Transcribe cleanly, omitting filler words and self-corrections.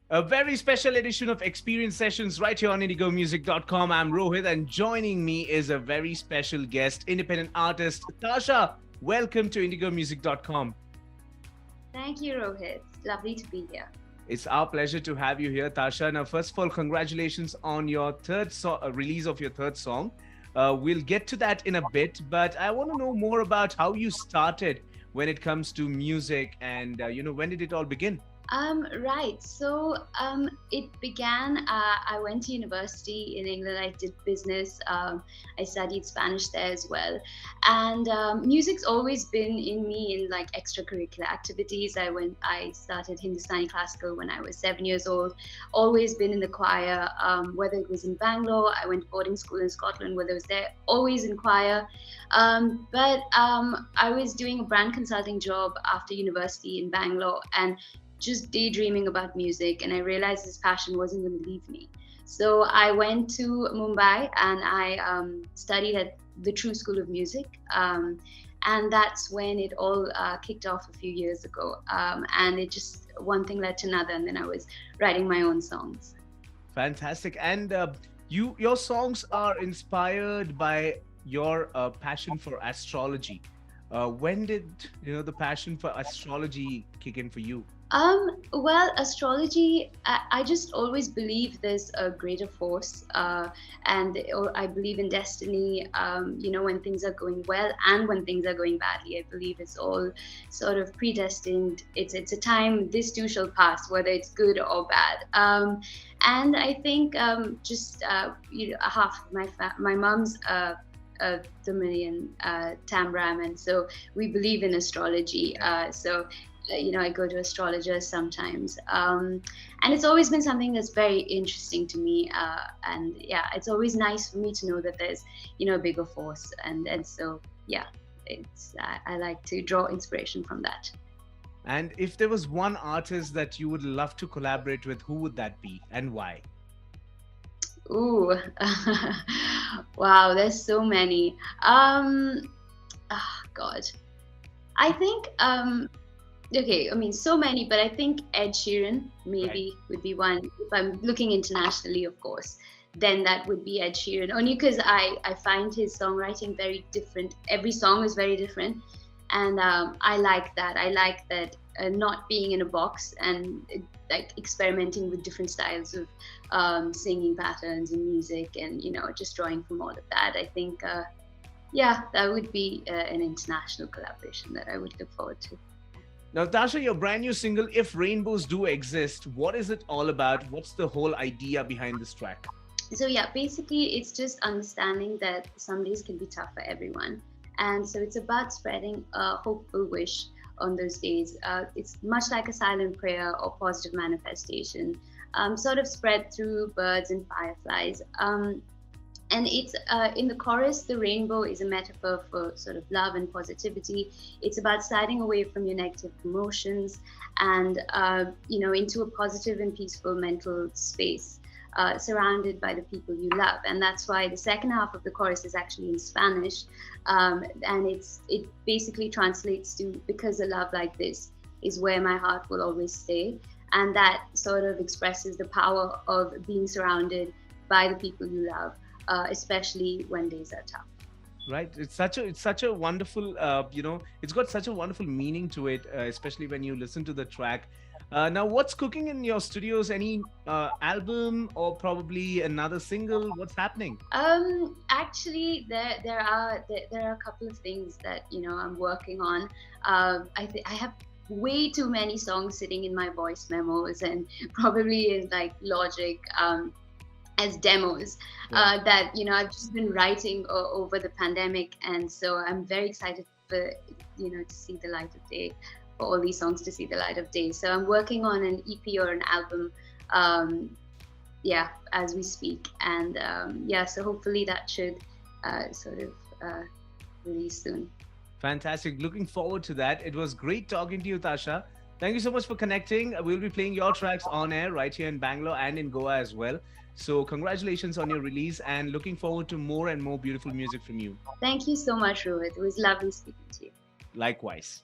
A very special edition of Xperience Sessions right here on IndigoMusic.com. I'm Rohit, and joining me is a very special guest, independent artist Tasha. Welcome to IndigoMusic.com. Thank you, Rohit. Lovely to be here. It's our pleasure to have you here, Tasha. Now, first of all, congratulations on your release of your third song. We'll get to that in a bit, but I want to know more about how you started when it comes to music, and when did it all begin? Right. So it began. I went to university in England. I did business. I studied Spanish there as well, and music's always been in me in like extracurricular activities. I started Hindustani classical when I was 7 years old. Always been in the choir. Whether it was in Bangalore, I went to boarding school in Scotland. Whether it was there, always in choir. But I was doing a brand consulting job after university in Bangalore, and just daydreaming about music, and I realized this passion wasn't going to leave me. So I went to Mumbai and I studied at the True School of Music, and that's when it all kicked off a few years ago. And it just one thing led to another, and then I was writing my own songs. Fantastic. And your songs are inspired by your passion for astrology. When did the passion for astrology kick in for you? Well, astrology, I just always believe there's a greater force, or I believe in destiny, when things are going well and when things are going badly. I believe it's all sort of predestined. It's a time, this too shall pass, whether it's good or bad. And I think half of my mom's Dominion Tam Brahmin, so we believe in astrology. I go to astrologers sometimes, and it's always been something that's very interesting to me. And yeah, it's always nice for me to know that there's a bigger force, and so yeah, I like to draw inspiration from that. And if there was one artist that you would love to collaborate with, who would that be and why? Ooh, wow, there's so many. God, I think okay, I mean, so many, but I think Ed Sheeran maybe would be one. If I'm looking internationally, of course, then that would be Ed Sheeran. Only because I find his songwriting very different. Every song is very different. And I like that. I like that not being in a box and like experimenting with different styles of singing patterns and music, and, just drawing from all of that. I think, that would be an international collaboration that I would look forward to. Now, Tasha, your brand new single, If Rainbows Do Exist, what is it all about? What's the whole idea behind this track? So yeah, basically it's just understanding that some days can be tough for everyone. And so it's about spreading a hopeful wish on those days. It's much like a silent prayer or positive manifestation, sort of spread through birds and fireflies. And it's in the chorus, the rainbow is a metaphor for sort of love and positivity. It's about sliding away from your negative emotions and, into a positive and peaceful mental space, surrounded by the people you love. And that's why the second half of the chorus is actually in Spanish. And it basically translates to, because a love like this is where my heart will always stay. And that sort of expresses the power of being surrounded by the people you love. Especially when days are tough. Right. It's such a wonderful, it's got such a wonderful meaning to it, especially when you listen to the track. Now, what's cooking in your studios? Any album or probably another single? What's happening? Actually, there are a couple of things that I'm working on. I have way too many songs sitting in my voice memos and probably in like Logic. As demos that I've just been writing over the pandemic, and so I'm very excited for to see the light of day, for all these songs to see the light of day. So I'm working on an EP or an album, as we speak, and so hopefully that should release soon. Fantastic. Looking forward to that. It was great talking to you, Tasha. Thank you so much for connecting. We'll be playing your tracks on air right here in Bangalore and in Goa as well. So congratulations on your release, and looking forward to more and more beautiful music from you. Thank you so much, Rohit. It was lovely speaking to you. Likewise.